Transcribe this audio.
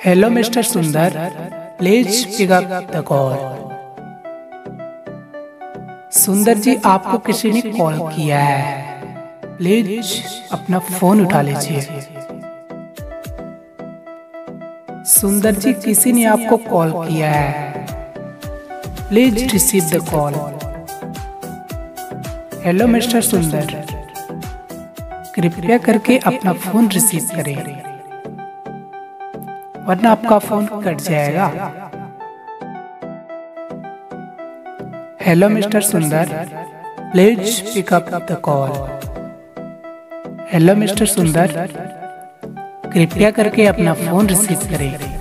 Hello mister Sundar, please pick up the call. Sundar ji, आपको किसी ने कॉल किया है, प्लीज अपना फोन उठा लीजिए। सुंदर जी, किसी ने आपको कॉल किया है, please receive the call. Hello mister Sundar, कृपया करके अपना फोन रिसीव करें, वरना आपका फोन कट जाएगा। Hello mister Sundar, please pick up the call. Hello mister Sundar, कृपया करके अपना फोन रिसीव करें,